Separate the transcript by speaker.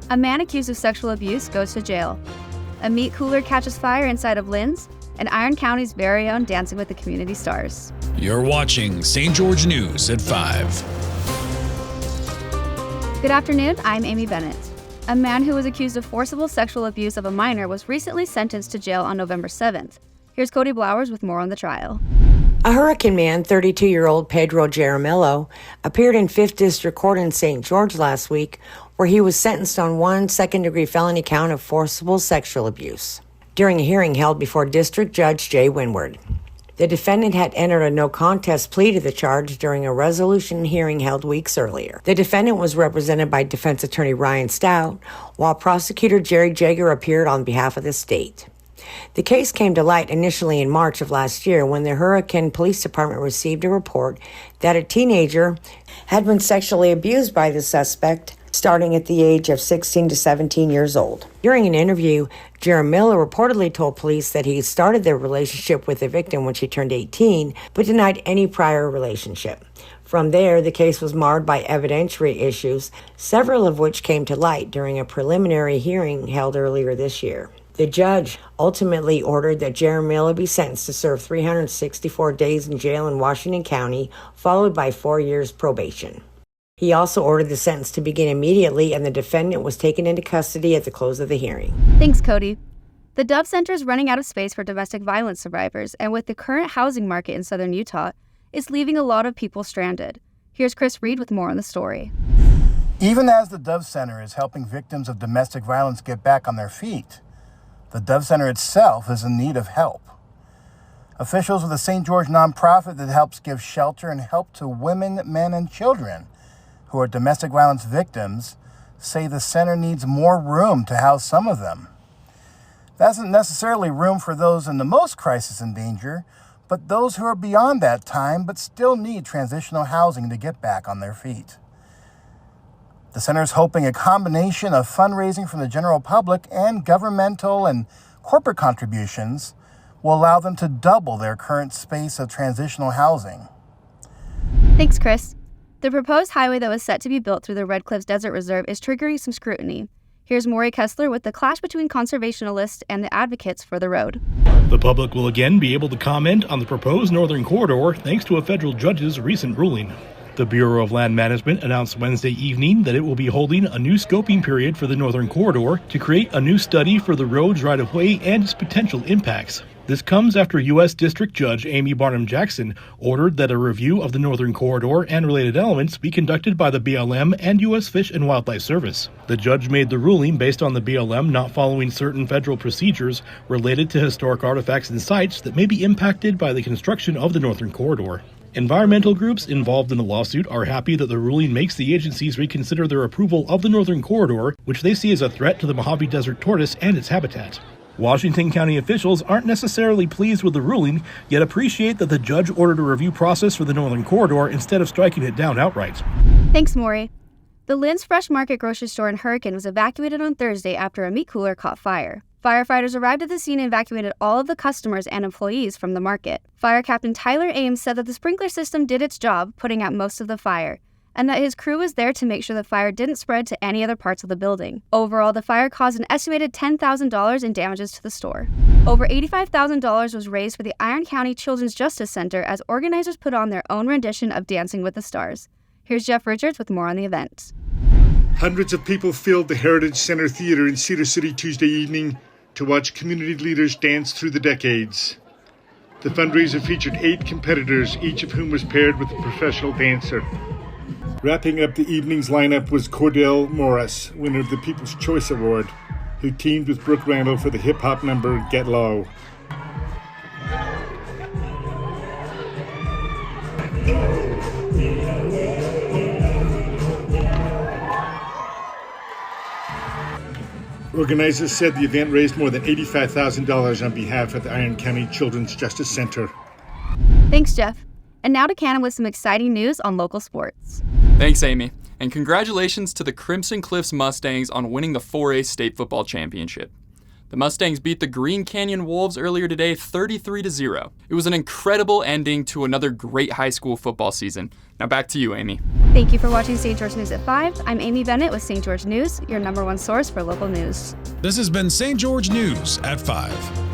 Speaker 1: A man accused of sexual abuse goes to jail. A meat cooler catches fire inside of Lynn's, and Iron County's very own Dancing with the Community Stars.
Speaker 2: You're watching St. George News at 5.
Speaker 1: Good afternoon, I'm Amy Bennett. A man who was accused of forcible sexual abuse of a minor was recently sentenced to jail on November 7th. Here's Cody Blowers with more on the trial.
Speaker 3: A Hurricane man, 32-year-old Pedro Jaramillo, appeared in 5th District Court in St. George last week, where he was sentenced on one second-degree felony count of forcible sexual abuse during a hearing held before District Judge Jay Winward. The defendant had entered a no-contest plea to the charge during a resolution hearing held weeks earlier. The defendant was represented by defense attorney Ryan Stout, while prosecutor Jerry Jager appeared on behalf of the state. The case came to light initially in March of last year when the Hurricane Police Department received a report that a teenager had been sexually abused by the suspect starting at the age of 16 to 17 years old. During an interview, Jaramillo reportedly told police that he started their relationship with the victim when she turned 18, but denied any prior relationship. From there, the case was marred by evidentiary issues, several of which came to light during a preliminary hearing held earlier this year. The judge ultimately ordered that Jaramillo be sentenced to serve 364 days in jail in Washington County, followed by 4 years probation. He also ordered the sentence to begin immediately, and the defendant was taken into custody at the close of the hearing.
Speaker 1: Thanks, Cody. The Dove Center is running out of space for domestic violence survivors, and with the current housing market in southern Utah, it's leaving a lot of people stranded. Here's Chris Reed with more on the story.
Speaker 4: Even as the Dove Center is helping victims of domestic violence get back on their feet, the Dove Center itself is in need of help. Officials of the St. George nonprofit that helps give shelter and help to women, men, and children who are domestic violence victims say the center needs more room to house some of them. That isn't necessarily room for those in the most crisis and danger, but those who are beyond that time but still need transitional housing to get back on their feet. The center is hoping a combination of fundraising from the general public and governmental and corporate contributions will allow them to double their current space of transitional housing.
Speaker 1: Thanks, Chris. The proposed highway that was set to be built through the Red Cliffs Desert Reserve is triggering some scrutiny. Here's Maury Kessler with the clash between conservationists and the advocates for the road.
Speaker 5: The public will again be able to comment on the proposed Northern Corridor thanks to a federal judge's recent ruling. The Bureau of Land Management announced Wednesday evening that it will be holding a new scoping period for the Northern Corridor to create a new study for the road's right-of-way and its potential impacts. This comes after U.S. District Judge Amy Barnum Jackson ordered that a review of the Northern Corridor and related elements be conducted by the BLM and U.S. Fish and Wildlife Service. The judge made the ruling based on the BLM not following certain federal procedures related to historic artifacts and sites that may be impacted by the construction of the Northern Corridor. Environmental groups involved in the lawsuit are happy that the ruling makes the agencies reconsider their approval of the Northern Corridor, which they see as a threat to the Mojave Desert tortoise and its habitat. Washington County officials aren't necessarily pleased with the ruling, yet appreciate that the judge ordered a review process for the Northern Corridor instead of striking it down outright.
Speaker 1: Thanks, Maury. The Lynn's Fresh Market grocery store in Hurricane was evacuated on Thursday after a meat cooler caught fire. Firefighters arrived at the scene and evacuated all of the customers and employees from the market. Fire Captain Tyler Ames said that the sprinkler system did its job, putting out most of the fire, and that his crew was there to make sure the fire didn't spread to any other parts of the building. Overall, the fire caused an estimated $10,000 in damages to the store. Over $85,000 was raised for the Iron County Children's Justice Center as organizers put on their own rendition of Dancing with the Stars. Here's Jeff Richards with more on the event.
Speaker 6: Hundreds of people filled the Heritage Center Theater in Cedar City Tuesday evening to watch community leaders dance through the decades. The fundraiser featured 8 competitors, each of whom was paired with a professional dancer. Wrapping up the evening's lineup was Cordell Morris, winner of the People's Choice Award, who teamed with Brooke Randall for the hip-hop number Get Low. Organizers said the event raised more than $85,000 on behalf of the Iron County Children's Justice Center.
Speaker 1: Thanks, Jeff. And now to Cannon with some exciting news on local sports.
Speaker 7: Thanks, Amy. And congratulations to the Crimson Cliffs Mustangs on winning the 4A State Football Championship. The Mustangs beat the Green Canyon Wolves earlier today 33-0. It was an incredible ending to another great high school football season. Now back to you, Amy.
Speaker 1: Thank you for watching St. George News at 5. I'm Amy Bennett with St. George News, your #1 source for local news.
Speaker 2: This has been St. George News at 5.